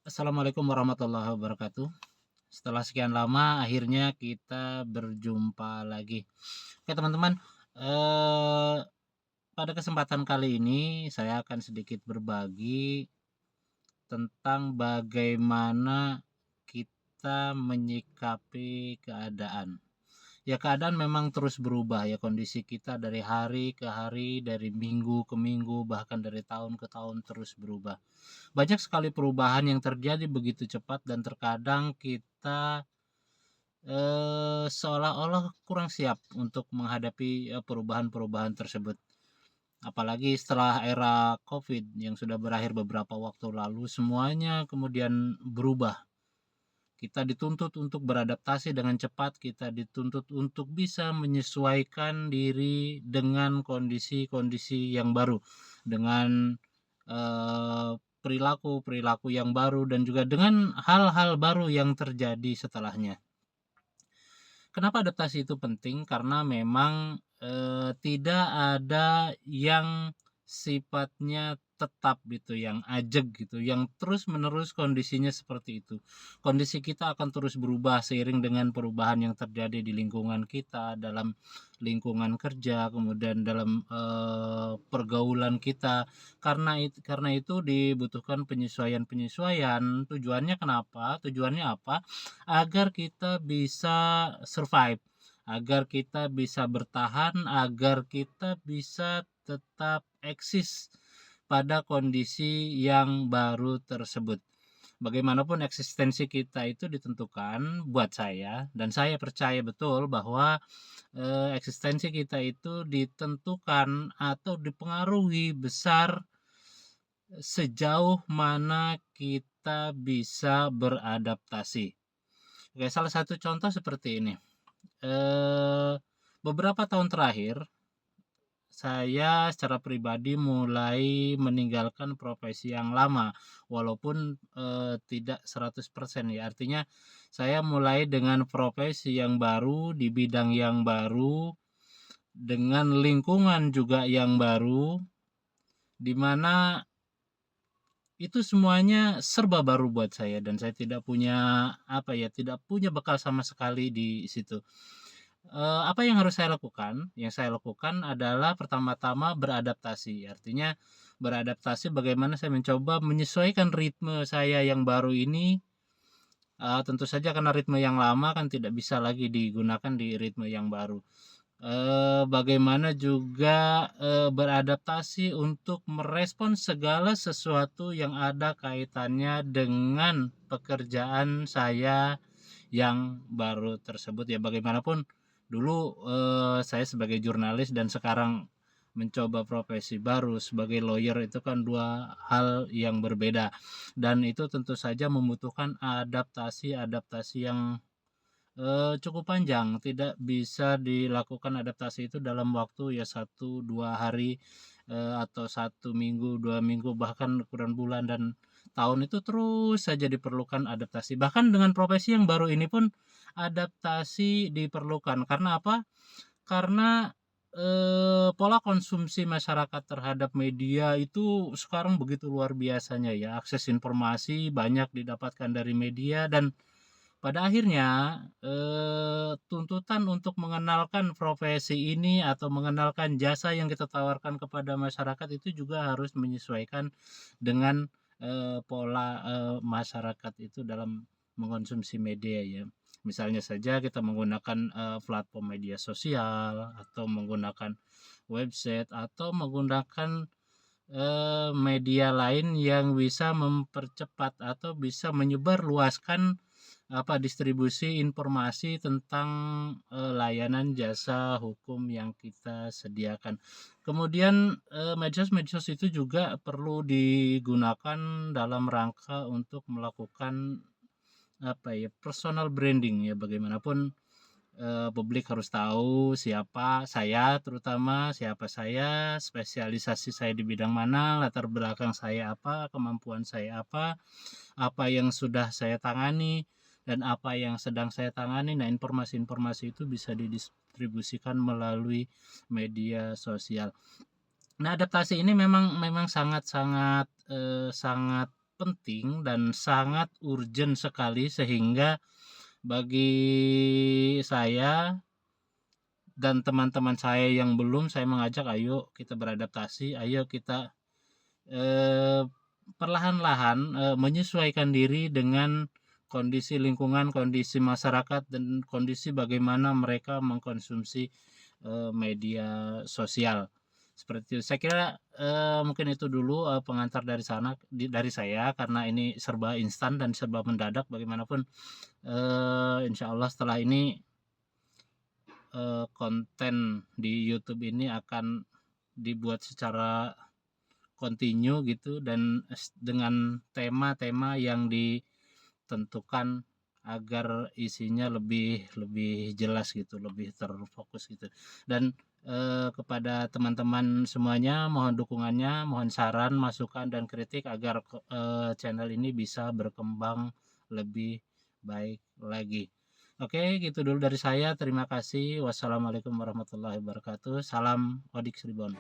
Assalamualaikum warahmatullahi wabarakatuh. Setelah sekian lama akhirnya kita berjumpa lagi. Oke teman-teman, eee, pada kesempatan kali ini saya akan sedikit berbagi tentang bagaimana kita menyikapi keadaan. Ya keadaan memang terus berubah ya, kondisi kita dari hari ke hari, dari minggu ke minggu, bahkan dari tahun ke tahun terus berubah. Banyak sekali perubahan yang terjadi begitu cepat dan terkadang kita, seolah-olah kurang siap untuk menghadapi, perubahan-perubahan tersebut. Apalagi setelah era Covid yang sudah berakhir beberapa waktu lalu, semuanya kemudian berubah. Kita dituntut untuk beradaptasi dengan cepat, kita dituntut untuk bisa menyesuaikan diri dengan kondisi-kondisi yang baru, dengan, perilaku-perilaku yang baru dan juga dengan hal-hal baru yang terjadi setelahnya. Kenapa adaptasi itu penting? Karena memang, tidak ada yang sifatnya tetap gitu, yang ajeg gitu, yang terus-menerus kondisinya seperti itu. Kondisi kita akan terus berubah seiring dengan perubahan yang terjadi di lingkungan kita, dalam lingkungan kerja, kemudian dalam, pergaulan kita. Karena itu dibutuhkan penyesuaian-penyesuaian. Tujuannya kenapa? Tujuannya apa? Agar kita bisa survive, agar kita bisa bertahan, agar kita bisa tetap eksis pada kondisi yang baru tersebut. Bagaimanapun eksistensi kita itu ditentukan buat saya, dan saya percaya betul bahwa eksistensi kita itu ditentukan atau dipengaruhi besar sejauh mana kita bisa beradaptasi. Oke, salah satu contoh seperti ini. Eh, Beberapa tahun terakhir, saya secara pribadi mulai meninggalkan profesi yang lama, walaupun tidak 100% ya. Artinya saya mulai dengan profesi yang baru, di bidang yang baru, dengan lingkungan juga yang baru, di mana itu semuanya serba baru buat saya dan saya tidak punya tidak punya bekal sama sekali di situ. Apa yang harus saya lakukan? Yang saya lakukan adalah pertama-tama beradaptasi. Artinya beradaptasi bagaimana saya mencoba menyesuaikan ritme saya yang baru ini, tentu saja karena ritme yang lama kan tidak bisa lagi digunakan di ritme yang baru. Bagaimana juga, beradaptasi untuk merespon segala sesuatu yang ada kaitannya dengan pekerjaan saya yang baru tersebut. Ya bagaimanapun dulu, saya sebagai jurnalis dan sekarang mencoba profesi baru sebagai lawyer itu kan dua hal yang berbeda, dan itu tentu saja membutuhkan adaptasi-adaptasi yang cukup panjang, tidak bisa dilakukan adaptasi itu dalam waktu ya 1, 2 hari, atau 1 minggu, 2 minggu, bahkan ukuran bulan dan tahun itu terus saja diperlukan adaptasi. Bahkan dengan profesi yang baru ini pun adaptasi diperlukan. Karena apa? Karena, pola konsumsi masyarakat terhadap media itu sekarang begitu luar biasanya ya, akses informasi banyak didapatkan dari media dan pada akhirnya, tuntutan untuk mengenalkan profesi ini atau mengenalkan jasa yang kita tawarkan kepada masyarakat itu juga harus menyesuaikan dengan, pola, masyarakat itu dalam mengkonsumsi media ya. Misalnya saja kita menggunakan, platform media sosial atau menggunakan website atau menggunakan, media lain yang bisa mempercepat atau bisa menyebarluaskan distribusi informasi tentang, layanan jasa hukum yang kita sediakan. Kemudian, medsos-medsos itu juga perlu digunakan dalam rangka untuk melakukan, personal branding ya. Bagaimanapun, publik harus tahu siapa saya, spesialisasi saya di bidang mana, latar belakang saya apa, kemampuan saya apa yang sudah saya tangani, dan apa yang sedang saya tangani. Nah, informasi-informasi itu bisa didistribusikan melalui media sosial. Nah, adaptasi ini memang memang sangat-sangat, sangat penting dan sangat urgent sekali, sehingga bagi saya dan teman-teman saya yang belum, saya mengajak ayo kita beradaptasi, ayo kita eh, perlahan-lahan menyesuaikan diri dengan kondisi lingkungan, kondisi masyarakat, dan kondisi bagaimana mereka mengkonsumsi media sosial. Seperti itu. Saya kira mungkin itu dulu pengantar dari dari saya, karena ini serba instan dan serba mendadak. Bagaimanapun insya Allah setelah ini konten di YouTube ini akan dibuat secara continue gitu, dan dengan tema-tema yang ditentukan agar isinya lebih lebih jelas gitu, lebih terfokus gitu. Dan kepada teman-teman semuanya, mohon dukungannya, mohon saran, masukan, dan kritik agar channel ini bisa berkembang lebih baik lagi. Oke, gitu dulu dari saya. Terima kasih. Wassalamualaikum warahmatullahi wabarakatuh. Salam Odik Sribon.